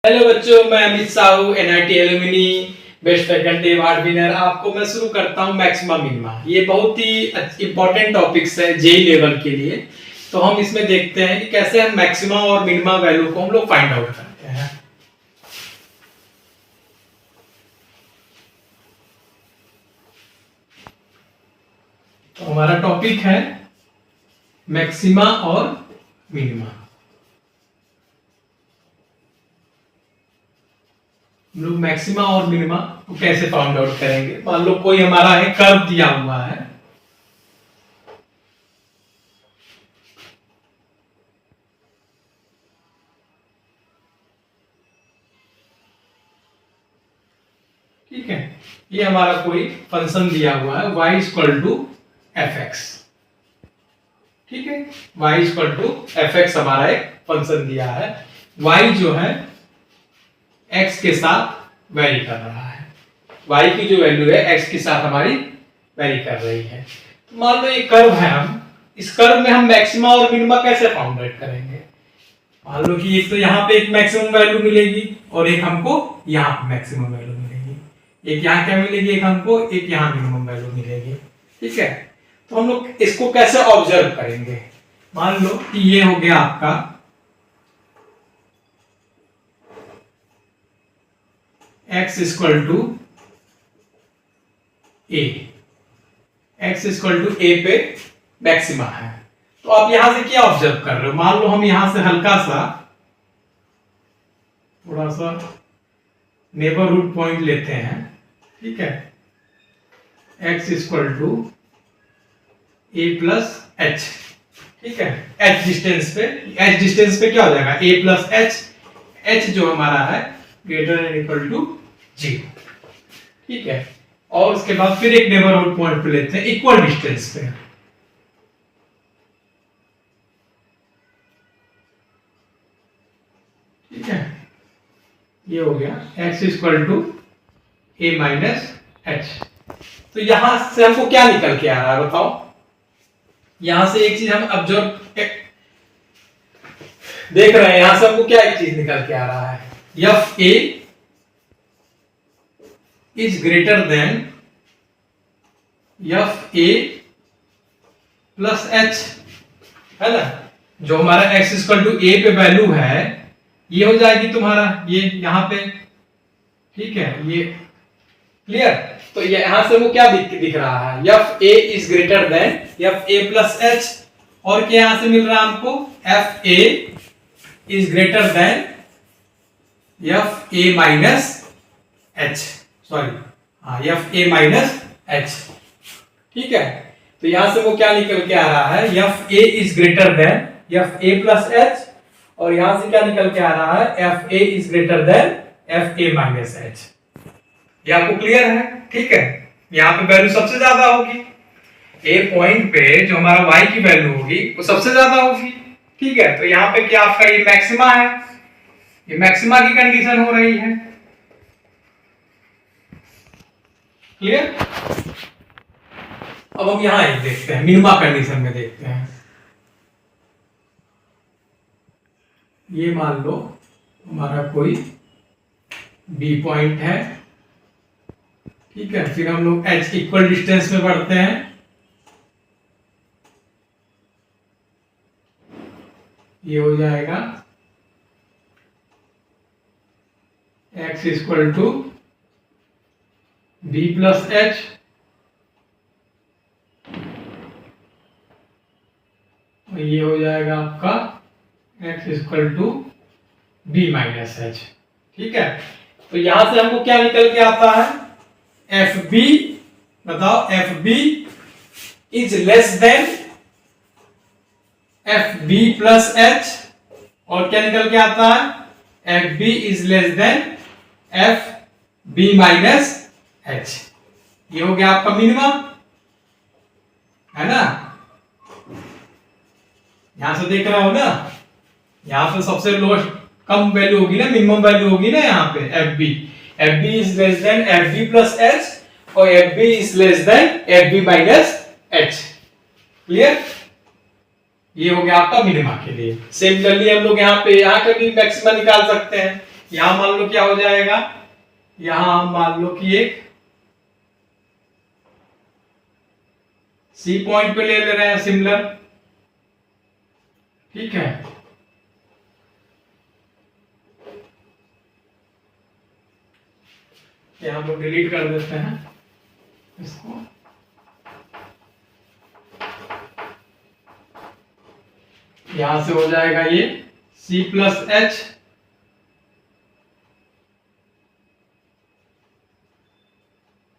Hello बच्चों, मैं Amit Sahu NIT alumni best faculty award winner. आपको मैं शुरू करता हूं मैक्सिमा मिनिमा। ये बहुत ही इंपॉर्टेंट टॉपिक्स है जेई लेवल के लिए। तो हम इसमें देखते हैं कि कैसे हम मैक्सिमा और मिनिमा वैल्यू को हम लोग फाइंड आउट करते हैं। तो हमारा टॉपिक है मैक्सिमा और मिनिमा। हम लोग मैक्सिमा और मिनिमा को कैसे फाइंड आउट करेंगे। मान लो कोई हमारा है कर्व दिया हुआ है, ठीक है। ये हमारा कोई फंक्शन दिया हुआ है y equal to f x, ठीक है। y equal to f x हमारा एक फंक्शन दिया है। y जो है x के साथ वेरी कर रहा है। y की जो वैल्यू है x के साथ हमारी वेरी कर रही है। तो मान लो ये कर्व है, हम इस कर्व में हम मैक्सिमा और मिनिमा कैसे फाइंड आउट करेंगे। मान लो कि एक तो यहाँ पे एक मैक्सिमम वैल्यू मिलेगी और एक हमको यहाँ पे मैक्सिमम वैल्यू मिलेगी। एक यहाँ क्या मिलेगी, एक हमको एक यहाँ मिनिमम वैल्यू मिलेगी, ठीक है। तो हम लोग इसको कैसे ऑब्जर्व करेंगे। मान लो कि ये हो गया आपका x equal to A, x equal to A पे मैक्सिमा है। तो आप यहां से क्या ऑब्जर्व कर रहे हो। मान लो हम यहां से हल्का सा थोड़ा सा नेबरहुड पॉइंट लेते हैं, ठीक है। x equal to a plus h, ठीक है। h डिस्टेंस पे क्या हो जाएगा a प्लस एच, h जो हमारा है ग्रेटर देन इक्वल टू 0, ठीक है। और उसके बाद फिर एक नेबरहुड पॉइंट पे लेते हैं इक्वल डिस्टेंस पे, ठीक है। ये हो गया x equal to a minus h. तो यहां से हमको क्या निकल के आ रहा है बताओ। यहां से एक चीज हम ऑब्जर्व देख रहे हैं, यहां से हमको क्या एक चीज निकल के आ रहा है, F A is greater than F A plus H, है ना। जो हमारा x इक्वल टू ए पे वैल्यू है ये हो जाएगी तुम्हारा ये यहाँ पे, ठीक है। ये क्लियर। तो यहां से वो क्या दिख रहा है, F A is greater than F A plus H. और क्या यहां से मिल रहा है हमको, F A is greater than F A minus H, sorry हाँ एफ ए माइनस एच, ठीक है। तो यहां से वो क्या निकल के आ रहा है, F A is greater than F A plus H. और यहां से क्या निकल के आ रहा है, F A is greater than F A minus h. ये आपको क्लियर है, ठीक है। यहाँ पे वैल्यू सबसे ज्यादा होगी, ए पॉइंट पे जो हमारा y की वैल्यू होगी वो सबसे ज्यादा होगी, ठीक है। तो यहाँ पे क्या आपका ये मैक्सिमा है, ये मैक्सिमा की कंडीशन हो रही है, क्लियर। अब हम यहां एक देखते हैं, मिनिमा कंडीशन में देखते हैं। ये मान लो हमारा कोई बी पॉइंट है, ठीक है। फिर हम लोग h इक्वल डिस्टेंस में बढ़ते हैं, ये हो जाएगा x equal to b plus h. ये हो जाएगा आपका x equal to b minus h, ठीक है। तो यहां से हमको क्या निकल के आता है, एफ बी, बताओ f B is less than F B plus H. और क्या निकल के आता है, f B is less than F B minus h. ये हो गया आपका मिनिमम, है ना। यहां से देख रहा हो ना, यहां पे सबसे लोएस्ट कम वैल्यू होगी ना, मिनिमम वैल्यू होगी ना यहाँ पे F B is less than F B plus H और F B is less than F B minus H, clear. ये हो गया आपका मिनिमा के लिए। सिमिलरली हम लोग यहाँ पे यहाँ का भी मैक्सिमा निकाल सकते हैं। यहां मान लो क्या हो जाएगा, यहां हम मान लो कि एक सी पॉइंट पे ले रहे हैं सिमिलर, ठीक है। ये हम लोग डिलीट कर देते हैं इसको। यहां से हो जाएगा ये C प्लस एच,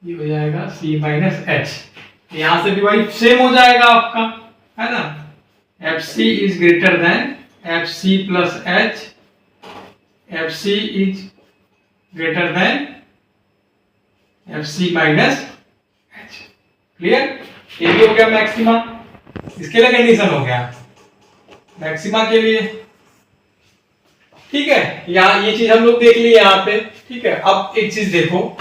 ये हो जाएगा C माइनस एच। यहां से भी वही सेम हो जाएगा आपका, है ना। F c is greater than f c plus h, f c is greater than f c minus H. Clear? ये भी हो गया मैक्सिमा, इसके लिए कंडीशन हो गया मैक्सिमा के लिए, ठीक है। यहाँ ये चीज हम लोग देख लिए यहाँ पे, ठीक है। अब एक चीज देखो,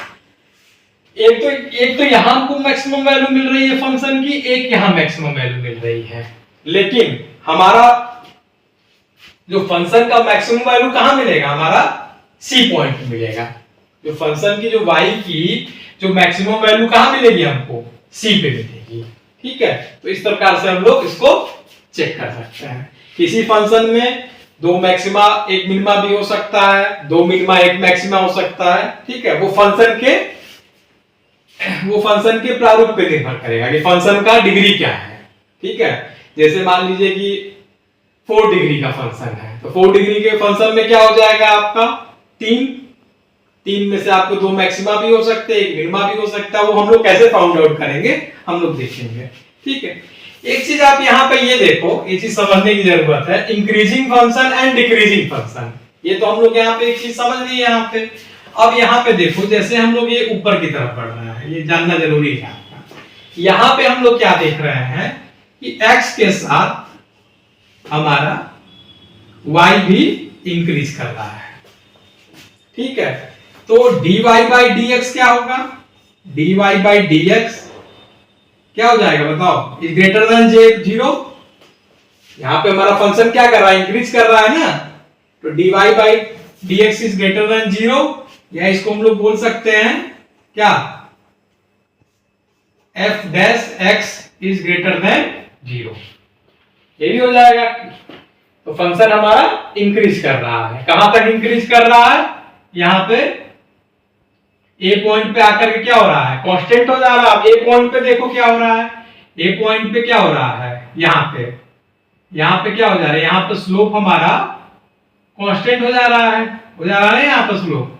एक तो यहां हमको मैक्सिमम वैल्यू मिल रही है फंक्शन की, एक यहां मैक्सिमम वैल्यू मिल रही है, लेकिन हमारा जो फंक्शन का मैक्सिमम वैल्यू कहां मिलेगा, हमारा सी पॉइंट में मिलेगा। जो फंक्शन की जो y की जो मैक्सिमम वैल्यू कहां मिलेगी हमको, सी पे मिलेगी, ठीक है। तो इस प्रकार से हम लोग इसको चेक कर सकते हैं। किसी फंक्शन में दो मैक्सिमा एक मिनिमा भी हो सकता है, दो मिनिमा एक मैक्सिमा हो सकता है, ठीक है। वो फंक्शन के प्रारूप पे निर्भर करेगा कि फंक्शन का डिग्री क्या है, ठीक है। जैसे मान लीजिए कि 4 डिग्री का फंक्शन है, तो 4 डिग्री के फंक्शन में क्या हो जाएगा आपका 3 में से आपको दो मैक्सिमा भी हो सकते हैं, एक मिनिमा भी हो सकता है। वो हम लोग कैसे फाउंड आउट करेंगे हम लोग देखेंगे, ठीक है। एक चीज आप यहाँ पे ये देखो, ये चीज समझने की जरूरत है, increasing function and decreasing function. ये तो हम लोग यहाँ पे एक चीज समझ लिए यहाँ पे। अब यहाँ पे देखो, जैसे हम लोग ये ऊपर की तरफ बढ़ रहा है, ये जानना जरूरी है आपका। यहाँ पे हम लोग क्या देख रहे हैं कि x के साथ हमारा y भी इंक्रीज कर रहा है, ठीक है। तो dy by dx क्या होगा, dy by dx क्या हो जाएगा बताओ, इज ग्रेटर देन 0। यहाँ पे हमारा फंक्शन क्या कर रहा है, इंक्रीज कर रहा है ना, तो dy by dx is greater than 0, या इसको हम लोग बोल सकते हैं क्या, f dash x is greater than 0, ये भी हो जाएगा। तो फंक्शन हमारा इंक्रीज कर रहा है, कहां तक इंक्रीज कर रहा है, यहां पे ए पॉइंट पे आकर के क्या हो रहा है, कांस्टेंट हो जा रहा है। ए पॉइंट पे देखो क्या हो रहा है, ए पॉइंट पे क्या हो रहा है, यहां पे क्या हो जा रहा है, यहां पे स्लोप हमारा कांस्टेंट हो जा रहा है, यहां पे स्लोप।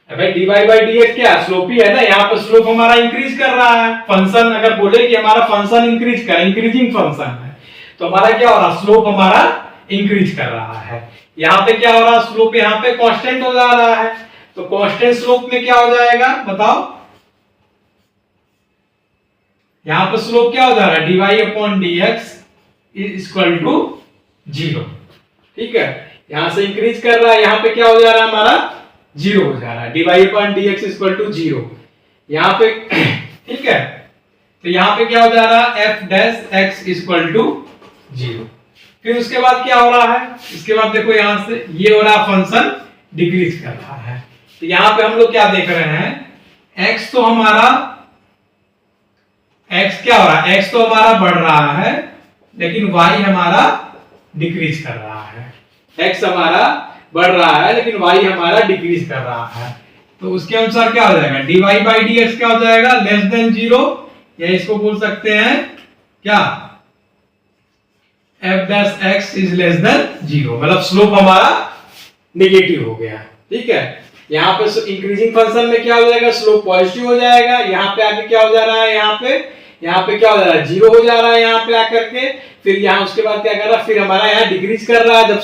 भाई dy by dx क्या स्लोप ही है ना, यहाँ पे स्लोप हमारा इंक्रीज कर रहा है। फंक्शन अगर बोले कि हमारा फंक्शन इंक्रीज कर, इंक्रीजिंग फंक्शन है, तो हमारा क्या हो रहा है, स्लोप हमारा इंक्रीज कर रहा है। यहाँ पे क्या हो रहा है, स्लोप यहाँ पे कांस्टेंट हो जा रहा है। तो कांस्टेंट स्लोप में क्या हो जाएगा बताओ, यहाँ पे स्लोप क्या हो जा रहा है, dy upon dx is equal to 0, ठीक है। यहां से इंक्रीज कर रहा है, यहाँ पे क्या हो जा रहा है, हमारा 0 हो जा रहा है, dy upon dx is equal to 0 यहाँ पे, ठीक है। तो यहाँ पे क्या हो जा रहा है, f dash x is equal to 0। फिर उसके बाद क्या हो रहा है, इसके बाद देखो यहां से ये हो रहा फंक्शन डिक्रीज कर रहा है। तो यहाँ पे हम लोग क्या देख रहे हैं, x तो हमारा x क्या हो रहा है, x तो हमारा बढ़ रहा है, लेकिन y हमारा डिक्रीज कर रहा है। x हमारा बढ़ रहा है लेकिन y हमारा डिक्रीज कर रहा है। तो उसके अनुसार क्या हो जाएगा, dy by dx क्या हो जाएगा, लेस देन 0, या इसको बोल सकते हैं क्या, f dash x is less than 0, मतलब स्लोप हमारा नेगेटिव हो गया, ठीक है। यहाँ पे इंक्रीजिंग फंक्शन में क्या हो जाएगा, स्लोप पॉजिटिव हो जाएगा। यहाँ पे आके क्या हो जा रहा है, यहाँ पे क्या हो जा रहा है, 0 हो जा रहा है यहाँ पे आकर के। फिर यहाँ उसके बाद क्या कर रहा है, फिर हमारा यहाँ डिक्रीज कर रहा है। जब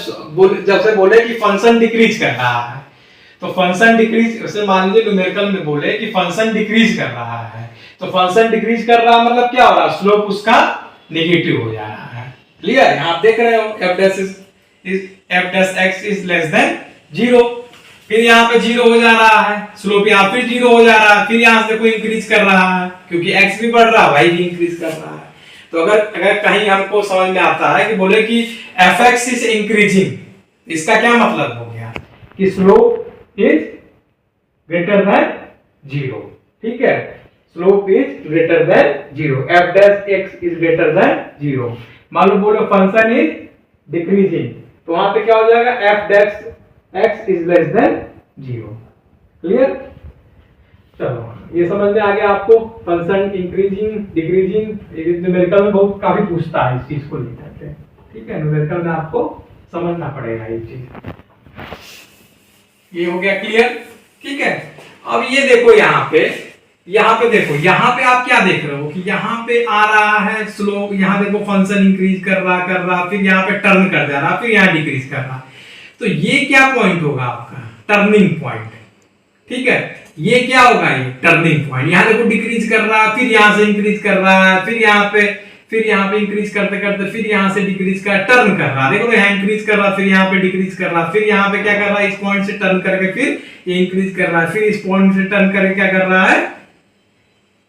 से बोले कि फंक्शन डिक्रीज कर रहा है, तो फंक्शन डिक्रीज, जैसे मान लीजिए न्यूमेरिकल में बोले कि फंक्शन डिक्रीज कर रहा है, तो फंक्शन डिक्रीज कर रहा है मतलब क्या हो रहा है, स्लोप उसका नेगेटिव हो जा रहा है। क्लियर, यहाँ आप देख रहे हो f dash x is less than 0। फिर यहाँ पे 0 हो जा रहा है, स्लोप यहाँ फिर 0 हो जा रहा है। फिर यहाँ से कोई इंक्रीज कर रहा है, क्योंकि x भी बढ़ रहा है, y भी इंक्रीज कर रहा है। तो अगर कहीं हमको समझ में आता है कि बोले कि fx इज इंक्रीजिंग, इसका क्या मतलब हो गया, कि स्लोप इज ग्रेटर देन 0, ठीक है, slope is greater than 0, F dash x is greater than 0। मान लो बोलो फंक्शन इज डिक्रीजिंग, तो वहां पे क्या हो जाएगा, F dash x is less than 0। Clear? चलो ये समझ में आ गया आपको, फंक्शन इंक्रीजिंग डिक्रीजिंग, न्यूमेरिकल में बहुत काफी पूछता है इस चीज को लेकर के, ठीक है, न्यूमेरिकल में आपको समझना पड़ेगा ये चीज। ये हो गया क्लियर, ठीक है। अब ये देखो यहाँ पे देखो, यहाँ पे आप क्या देख रहे हो कि यहाँ पे आ रहा है स्लोप, यहाँ देखो फंक्शन इंक्रीज कर रहा, फिर यहाँ पे टर्न कर जा रहा, फिर यहाँ डिक्रीज कर रहा, तो ये क्या पॉइंट होगा आपका, टर्निंग पॉइंट, ठीक है। ये क्या होगा, ये टर्निंग पॉइंट। यहाँ देखो डिक्रीज कर रहा है, फिर यहाँ से इंक्रीज कर रहा है, फिर यहाँ पे इंक्रीज करते करते फिर यहाँ से डिक्रीज कर, टर्न कर रहा है, देखो यहाँ इंक्रीज कर रहा, फिर यहाँ पे डिक्रीज कर रहा, फिर यहाँ पे क्या कर रहा है, इस पॉइंट से टर्न करके फिर ये इंक्रीज कर रहा है, फिर इस पॉइंट से टर्न करके क्या कर रहा है,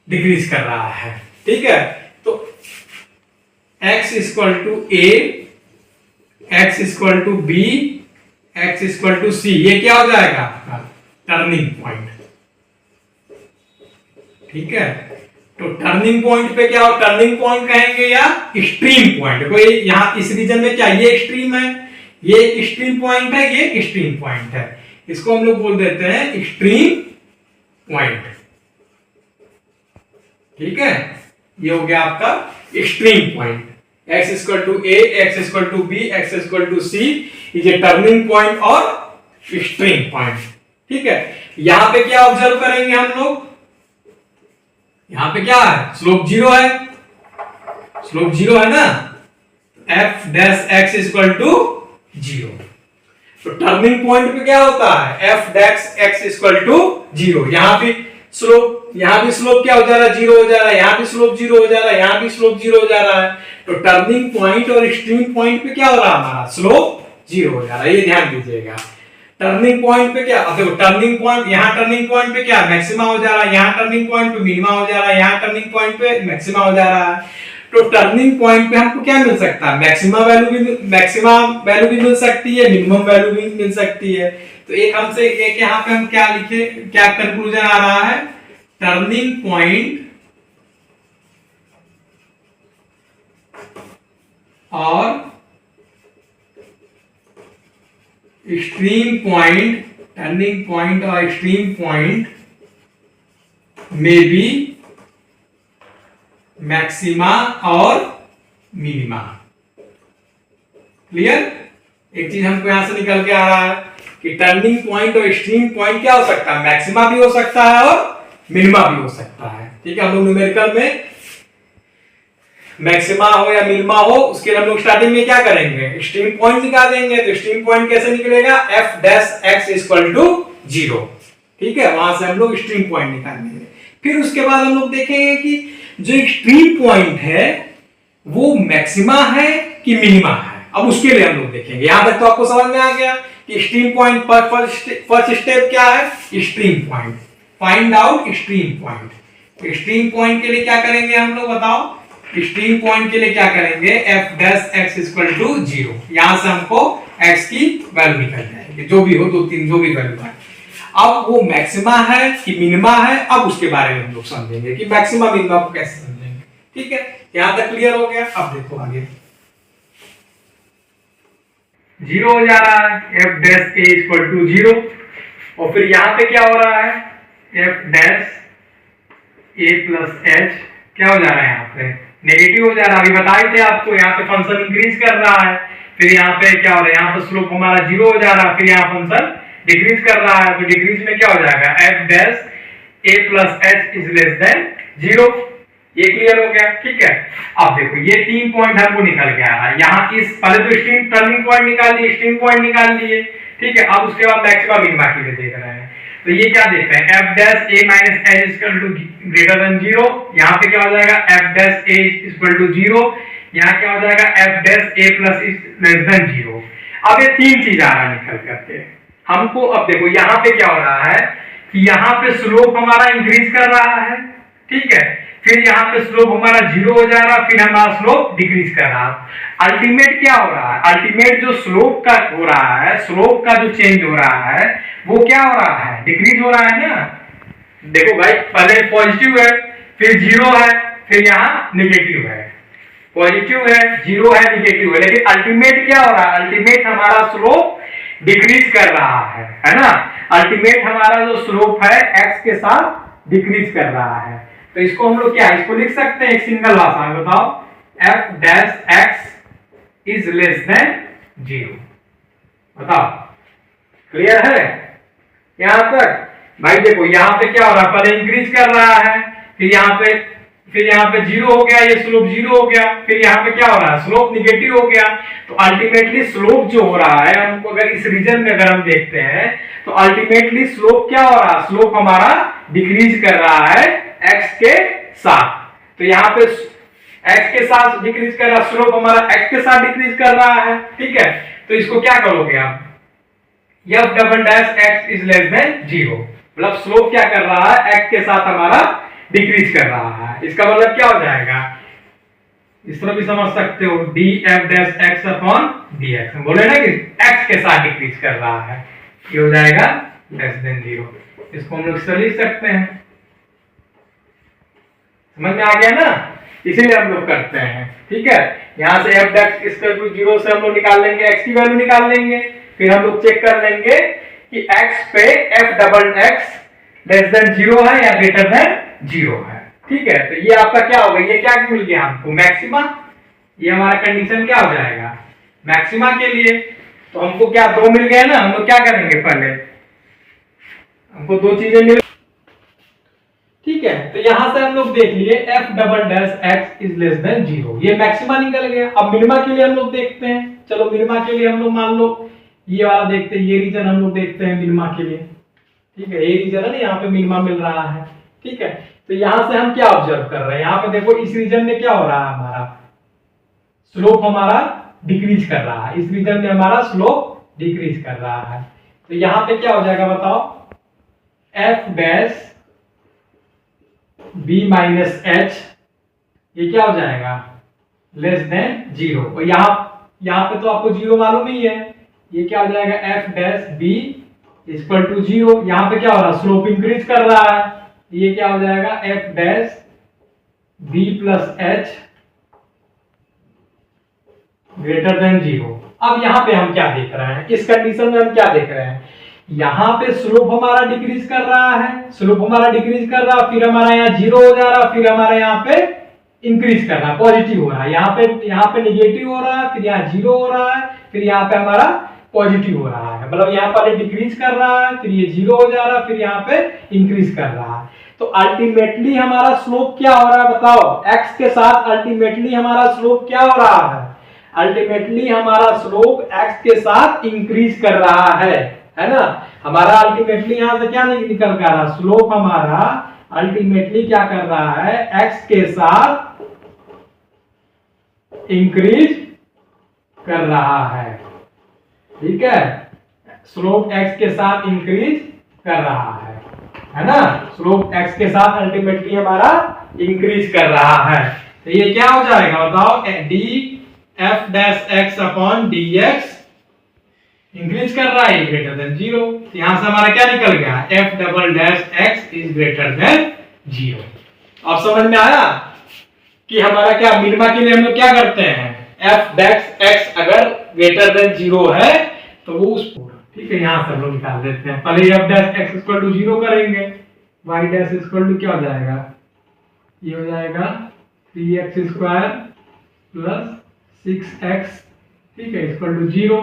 डिक्रीज कर रहा है, ठीक है। तो x equal to a, x equal to b, x equal to c, ये क्या हो जाएगा आपका टर्निंग पॉइंट, ठीक है। तो टर्निंग पॉइंट पे क्या हो, टर्निंग पॉइंट कहेंगे या एक्सट्रीम पॉइंट, कोई यहां इस रीजन में क्या, ये एक्सट्रीम है, ये एक्सट्रीम पॉइंट है, ये एक्सट्रीम पॉइंट है, इसको हम लोग बोल देते हैं एक्सट्रीम पॉइंट, ठीक है। ये हो गया आपका extreme point, x equal to a, x equal to b, x equal to c is a turning point और एक्सट्रीम पॉइंट, ठीक है। यहां पे क्या ऑब्जर्व करेंगे हम लोग, यहां पे क्या है, स्लोप 0 है, स्लोप 0 है ना, f dash x equal to 0। तो टर्निंग पॉइंट पे क्या होता है, f dash x equal to 0, यहां भी स्लोप क्या हो जा रहा है, 0 हो जा रहा है, यहां भी स्लोप 0 हो जा रहा है, यहां भी स्लोप 0 हो जा रहा है। तो टर्निंग पॉइंट और एक्सट्रीम पॉइंट पे क्या हो रहा है, हमारा स्लोप 0 हो जा रहा है, ये ध्यान दीजिएगा। टर्निंग पॉइंट पे क्या, अब देखो टर्निंग पॉइंट, यहाँ टर्निंग पॉइंट पे क्या मैक्सिमा हो जा रहा है, यहाँ टर्निंग पॉइंट पे मिनिमा हो जा रहा है, यहाँ टर्निंग पॉइंट पे मैक्सिमा हो जा रहा है। तो टर्निंग पॉइंट पे हमको क्या मिल सकता है, मैक्सिमा वैल्यू भी मिल सकती है, मिनिमम वैल्यू भी मिल सकती है। तो एक हमसे एक यहाँ पे हम क्या लिखे, क्या कंक्लूजन आ रहा है, टर्निंग पॉइंट और एक्सट्रीम पॉइंट, टर्निंग पॉइंट और एक्सट्रीम पॉइंट में भी मैक्सिमा और मिनिमा। क्लियर? एक चीज हमको यहां से निकल के आ रहा है कि टर्निंग पॉइंट और एक्सट्रीम पॉइंट क्या हो सकता है, मैक्सिमा भी हो सकता है और मिनिमा भी हो सकता है, ठीक है। हम लोग न्यूमेरिकल में मैक्सिमा हो या मिनिमा हो, उसके लिए हम लोग स्टार्टिंग में क्या करेंगे, एक्सट्रीम पॉइंट निकालेंगे। तो एक्सट्रीम पॉइंट कैसे निकलेगा, f dash x equal to 0, ठीक है, वहां से हम लोग एक्सट्रीम पॉइंट निकालेंगे। फिर उसके बाद हम लोग देखेंगे कि जो एक्सट्रीम पॉइंट है वो मैक्सिमा है कि मिनिमा है, अब उसके लिए हम लोग देखेंगे। यहां तक तो आपको समझ में आ गया कि एक्सट्रीम पॉइंट फर्स्ट स्टेप क्या है, extreme point, find out extreme point. Extreme point के लिए क्या करेंगे हम लोग, बताओ, एक्सट्रीम पॉइंट के लिए क्या करेंगे, f dash x equal to 0, यहां से हमको x की वैल्यू निकल जाएगी, जो भी हो, 2 3 जो भी वैल्यू है। अब वो मैक्सिमा है कि मिनिमा है, अब उसके बारे में हम लोग समझेंगे कि मैक्सिमा मिनिमा को कैसे समझेंगे, ठीक है। यहां तक क्लियर हो गया। अब देखो आगे 0 हो जा रहा है, f dash a equal to 0, और फिर यहां पे क्या हो रहा है, f dash a plus h क्या हो जा रहा है, यहाँ पे नेगेटिव हो जा रहा है। अभी बताए थे आपको, यहाँ पे फंक्शन इंक्रीज कर रहा है, फिर यहाँ पे क्या हो रहा है, यहाँ पे स्लोप हमारा 0 हो जा रहा है, फिर यहाँ फंक्शन डिक्रीज कर रहा है। तो डिक्रीज में क्या हो जाएगा, f dash a plus h is less than 0। ये क्लियर हो गया, ठीक है। अब देखो ये 3 पॉइंट हमको निकल के आ रहा है, यहाँ इस पहले तो एक्सट्रीम टर्निंग पॉइंट निकाल लिए, एक्सट्रीम पॉइंट निकाल लिए, ठीक है। अब उसके बाद मैक्सिमा मिनिमा के लिए देख रहे हैं। तो ये क्या देख रहे हैं, f dash a minus h equal to greater than 0, यहाँ पे क्या हो जाएगा, f dash a equal to 0, यहाँ क्या हो जाएगा, f dash a plus less than 0। अब ये 3 चीज आ रहा है निकल करके हमको। अब देखो यहाँ पे क्या हो रहा है कि यहाँ पे स्लोप हमारा इंक्रीज कर रहा है, ठीक है। फिर यहाँ पे स्लोप हमारा 0 हो जा रहा, फिर हमारा स्लोप डिक्रीज कर रहा। अल्टीमेट क्या हो रहा है, अल्टीमेट जो स्लोप का हो रहा है, स्लोप का जो चेंज हो रहा है वो क्या हो रहा है, डिक्रीज हो रहा है ना। देखो भाई, पहले पॉजिटिव है, फिर 0 है, फिर यहाँ निगेटिव है, पॉजिटिव है, 0 है, निगेटिव है, लेकिन अल्टीमेट क्या हो रहा है, अल्टीमेट हमारा स्लोप डिक्रीज कर रहा है ना। अल्टीमेट हमारा जो स्लोप है x के साथ डिक्रीज कर रहा है। तो इसको हम लोग क्या, इसको लिख सकते हैं एक सिंगल भाषा में, बताओ, f dash x is less than 0। बताओ, क्लियर है यहां तक? भाई देखो यहाँ पे क्या हो रहा है, पहले इंक्रीज कर रहा है, फिर यहाँ पे 0 हो गया, ये स्लोप 0 हो गया, फिर यहाँ पे क्या हो रहा है, स्लोप निगेटिव हो गया। तो अल्टीमेटली स्लोप जो हो रहा है, हमको अगर इस रीजन में अगर हम देखते हैं तो अल्टीमेटली स्लोप क्या हो रहा है, स्लोप हमारा डिक्रीज कर रहा है x के साथ। तो यहाँ पे x के साथ डिक्रीज कर रहा है, स्लोप हमारा x के साथ डिक्रीज कर रहा है, ठीक है। तो इसको क्या करोगे आप, f double dash x is less than 0, मतलब स्लोप क्या कर रहा है, x के साथ हमारा डिक्रीज कर रहा है। इसका मतलब क्या हो जाएगा, इस तरह भी समझ सकते हो, df dash x upon dx, बोले ना कि x के साथ डिक्रीज कर रहा है, ये हो जाएगा लेस देन 0। इसको हम लोग इस तरह लिख सकते हैं, समझ में आ गया ना, इसीलिए हम लोग करते हैं, ठीक है। यहां से f डैश इसका 0 से हम लोग निकाल लेंगे, x की वैल्यू निकाल लेंगे, फिर हम लोग चेक कर लेंगे कि x पे f double x less than 0 है या ग्रेटर देन 0 है, ठीक है। तो ये आपका क्या होगा, ये क्या मिल गया हमको, मैक्सिमा। ये हमारा कंडीशन क्या हो जाएगा, मैक्सिमा के लिए। तो हमको क्या 2 मिल गए ना, हम लोग क्या करेंगे, पहले हमको 2 चीजें मिल, ठीक है। तो यहां से हम लोग देख लिए f double dash x is less than 0, ये मैक्सिमा निकल गया। अब मिनिमा के लिए हम लोग देखते हैं, चलो मिनिमा के लिए हम लोग मान लो ये वाला देखते हैं, ये रीजन हम लोग देखते हैं मिनिमा के लिए, ठीक है। ये रीजन है ना, यहाँ पे मिनिमा मिल रहा है, ठीक है। तो यहां से हम क्या ऑब्जर्व कर रहे हैं, यहाँ पे देखो इस रीजन में क्या हो रहा है, हमारा स्लोप हमारा डिक्रीज कर रहा है, इस रीजन में हमारा स्लोप डिक्रीज कर रहा है। तो यहाँ पे क्या हो जाएगा बताओ, f dash b minus h, ये क्या हो जाएगा, लेस देन 0। और यहाँ पे तो आपको 0 मालूम ही है, ये क्या हो जाएगा, f dash b equal to 0। यहाँ पे क्या हो रहा है, स्लोप इंक्रीज कर रहा है, ये क्या हो जाएगा, f dash b plus h greater than 0। अब यहाँ पे हम क्या देख रहे हैं, इस कंडीशन में हम क्या देख रहे हैं, यहाँ पे स्लोप हमारा डिक्रीज कर रहा है, स्लोप हमारा डिक्रीज कर रहा है, फिर हमारा यहाँ 0 हो जा रहा है, फिर हमारे यहाँ पे इंक्रीज कर रहा है, पॉजिटिव हो रहा है, यहाँ पे निगेटिव हो रहा है, फिर यहाँ 0 हो रहा है, फिर यहाँ पे हमारा पॉजिटिव हो रहा है, मतलब यहाँ पर डिक्रीज कर रहा है, फिर ये 0 हो जा रहा है, फिर यहाँ पे इंक्रीज कर रहा है। तो अल्टीमेटली हमारा स्लोप क्या हो रहा है बताओ, x के साथ अल्टीमेटली हमारा स्लोप क्या हो रहा है, अल्टीमेटली हमारा स्लोप x के साथ इंक्रीज कर रहा है ना। हमारा अल्टीमेटली यहां से क्या निकल कर रहा है, स्लोप हमारा अल्टीमेटली क्या कर रहा है, x के साथ इंक्रीज कर रहा है, ठीक है। स्लोप x के साथ इंक्रीज कर रहा है ना, स्लोप x के साथ अल्टीमेटली हमारा इंक्रीज कर रहा है। तो ये क्या हो जाएगा बताओ, D f dash x upon dx increase कर रहा है ग्रेटर देन 0। यहां से हमारा क्या निकल गया, f double dash x is greater than 0। अब समझ में आया कि हमारा क्या, मिनिमा के लिए हम लोग क्या करते हैं, f डैश x अगर ग्रेटर देन 0 है तो वो उस, ठीक है, यहां से हम लोग निकाल देते हैं। पहले f dash x equal to 0 करेंगे, y डैश इक्वल टू क्या हो जाएगा, ये हो जाएगा 3x स्क्वायर प्लस 6x, ठीक है, इक्वल टू 0।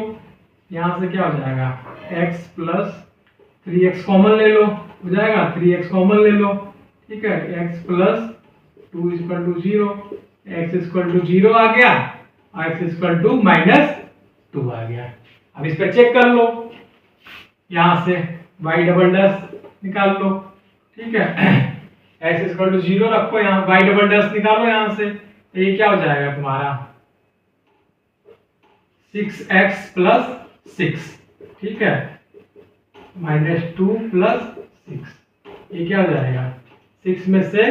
यहां से क्या हो जाएगा, x प्लस 3x कॉमन ले लो, हो जाएगा 3x कॉमन ले लो, ठीक है, x plus 2 equal to 0, x equal to 0 आ गया, x इक्वल टू माइनस 2 आ गया। अब इस पर चेक कर लो, यहां से y डबल डैश निकाल लो, ठीक है, x इक्वल टू 0 रखो, यहाँ y डबल डैश निकालो यहां से, तो ये क्या हो जाएगा तुम्हारा 6x प्लस 6, ठीक है, माइनस 2 प्लस 6, ये क्या हो जाएगा, 6 में से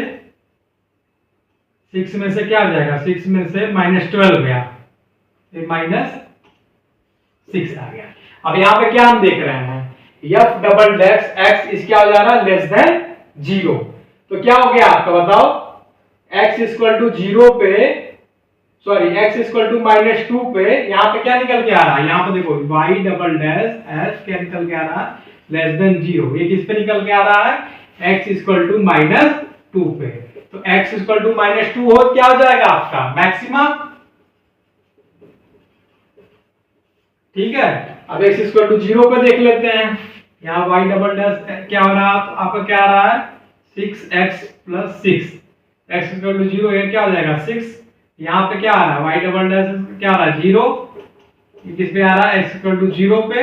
6 में से क्या आ जाएगा, 6 में से -12 गया, ये -6 आ गया। अब यहाँ पे क्या हम देख रहे हैं, f डबल डैश x इस क्या हो जा रहा है, लेस देन 0। तो क्या हो गया आपका बताओ, x इक्वल टू 0 पे, सॉरी x इक्वल टू -2 पे यहाँ पे क्या निकल के आ रहा है, यहाँ पे देखो y डबल डैश s क्या निकल के आ रहा है, लेस देन 0। ये किस पे निकल के आ रहा है, x इक्वल टू -2 पे। तो x इक्वल टू -2 हो क्या हो जाएगा आपका मैक्सिमा, ठीक है। अब x इक्वल टू 0 पे देख लेते हैं, यहाँ y डबल डैश क्या हो रहा है आपका, क्या आ रहा है 6x + 6, x इक्वल टू 0 ये क्या हो जाएगा 6, यहाँ पे क्या आ रहा है y डबल डैश क्या आ रहा है 0, ये किस पे आ रहा है x इक्वल टू 0 पे,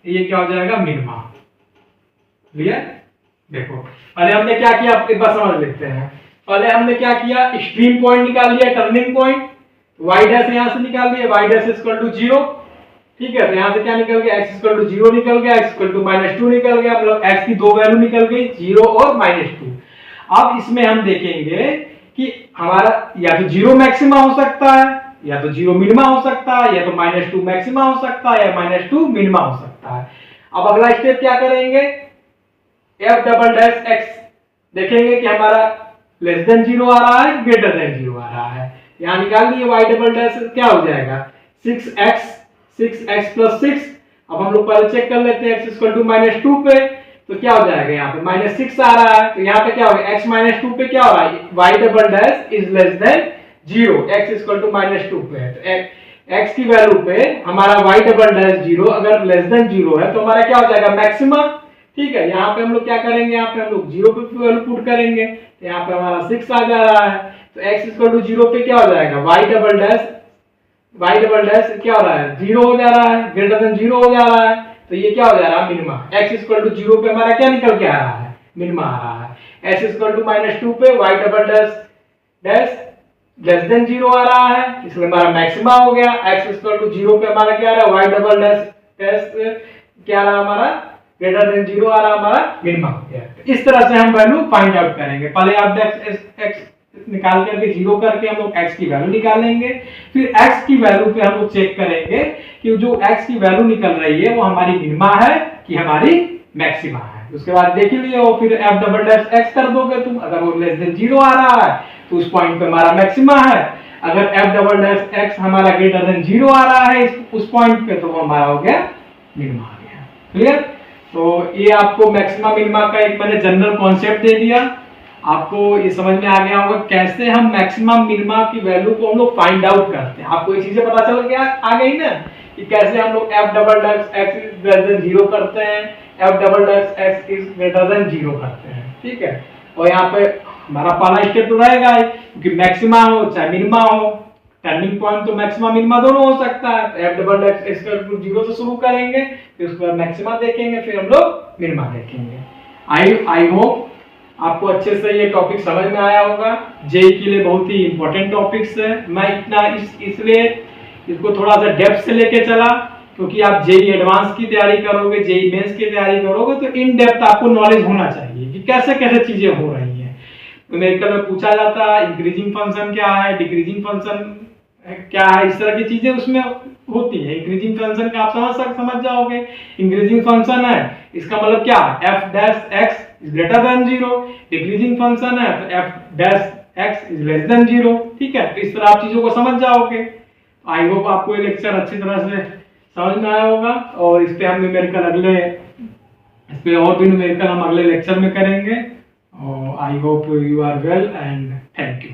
ये क्या हो जाएगा मिनिमा। क्लियर, देखो पहले हमने क्या किया, एक बार समझ लेते हैं। पहले हमने क्या किया, एक्सट्रीम पॉइंट निकाल लिया, टर्निंग पॉइंट, y डैश यहां से निकाल लिया, y डैश इक्वल टू 0, ठीक है। तो यहां से क्या निकल गया, x इक्वल टू 0 निकल गया, x इक्वल टू -2 निकल गया, मतलब x की दो वैल्यू निकल गई, 0 और -2। अब इसमें हम देखेंगे कि हमारा या तो 0 मैक्सिमा हो सकता है, या तो 0 मिनिमा हो सकता है, या तो -2 मैक्सिमा हो सकता है, या -2 मिनिमा हो सकता है। अब अगला स्टेप क्या करेंगे, f डबल डैश x देखेंगे कि हमारा लेस देन 0 आ रहा है, ग्रेटर देन 0 आ रहा है। यहां निकाल लिए y डबल डैश क्या हो जाएगा 6x + 6। अब हम लोग पहले चेक कर लेते हैं x इक्वल टू -2 पे, तो क्या हो जाएगा, यहाँ पे -6 आ रहा है, तो यहाँ पे क्या होगा x -2 पे क्या हो रहा है, y double dash is less than 0, x equal टू -2 पे है। तो x की वैल्यू पे हमारा y डबल डैश 0 अगर लेस देन 0 है तो हमारा क्या हो जाएगा मैक्सिमा, ठीक है। यहाँ पे हम लोग क्या करेंगे, यहाँ पे हम लोग 0 पे वैल्यू पुट करेंगे, तो यहाँ पे हमारा 6 आ जा रहा है। तो x इक्वल टू 0 पे क्या हो जाएगा, y डबल डैश क्या हो रहा है 0 हो जा रहा है, ग्रेटर देन 0 हो जा रहा है, तो ये क्या हो जा रहा है मिनिमा। x इक्वल टू 0 पे हमारा क्या निकल के आ रहा है, मिनिमा आ रहा है। x इक्वल टू -2 पे y double dash less than 0 आ रहा है, इसलिए हमारा मैक्सिमा हो गया। x इक्वल टू 0 पे हमारा क्या आ रहा है, y डबल डैश क्या आ रहा है हमारा, ग्रेटर देन 0 आ रहा है, हमारा मिनिमा हो गया। इस तरह से हम वैल्यू फाइंड आउट करेंगे। पहले आप x निकाल करके 0 करके हम लोग x की वैल्यू निकालेंगे, फिर x की वैल्यू पे हम लोग चेक करेंगे कि जो x की वैल्यू निकल रही है वो हमारी मिनिमा है कि हमारी मैक्सिमा है। उसके बाद देख लिए हो, फिर f डबल डैश x कर दोगे तुम, अगर वो लेस देन 0 आ रहा है तो उस पॉइंट पे हमारा मैक्सिमा है, अगर f डबल डैश x हमारा ग्रेटर देन 0 आ रहा है उस पॉइंट पे तो वो हमारा हो गया मिनिमा आ गया। क्लियर, तो ये आपको मैक्सिमा मिनिमा का एक मैंने जनरल कॉन्सेप्ट दे दिया, आपको ये समझ में आ गया होगा कैसे हम मैक्सिमम मिनिमा की वैल्यू को हम लोग फाइंड आउट करते हैं। आपको ये चीजें पता चल गया आ गई ना कि कैसे हम लोग f double dash x is greater than 0 करते हैं, f double dash x is greater than 0 करते हैं, ठीक है। और यहाँ पे हमारा पहला स्टेप तो रहेगा क्योंकि मैक्सिमा हो चाहे मिनिमा हो, टर्निंग पॉइंट तो मैक्सिमा मिनिमा दोनों हो सकता है। तो f double dash x equal to 0 से शुरू करेंगे, फिर उसके बाद मैक्सिमा देखेंगे, फिर हम लोग मिनिमा देखेंगे। आई होप आपको अच्छे से ये टॉपिक समझ में आया होगा। जेई के लिए बहुत ही इंपॉर्टेंट टॉपिक्स है। मैं इतना इसलिए इसको थोड़ा सा डेप्थ से लेके चला क्योंकि आप जेई एडवांस की तैयारी करोगे, जेई मेंस की तैयारी करोगे तो इन डेप्थ आपको नॉलेज होना चाहिए कि कैसे कैसे चीजें हो रही हैं। न्यूमेरिकल में पूछा जाता है इंक्रीजिंग फंक्शन क्या है, डिक्रीजिंग फंक्शन क्या है, इस तरह की चीजें उसमें होती है। इंक्रीजिंग फंक्शन का आप समझ जाओगे, इंक्रीजिंग फंक्शन है इसका मतलब क्या, f dash x is greater than 0, decreasing function है तो f dash x is less than 0, ठीक है। तो इस तरह आप चीजों को समझ जाओगे। आई होप आपको ये लेक्चर अच्छी तरह से समझ में आया होगा और इस पे हम न्यूमेरिकल इस पे और भी न्यूमेरिकल हम अगले लेक्चर में करेंगे। I hope you are well and thank you.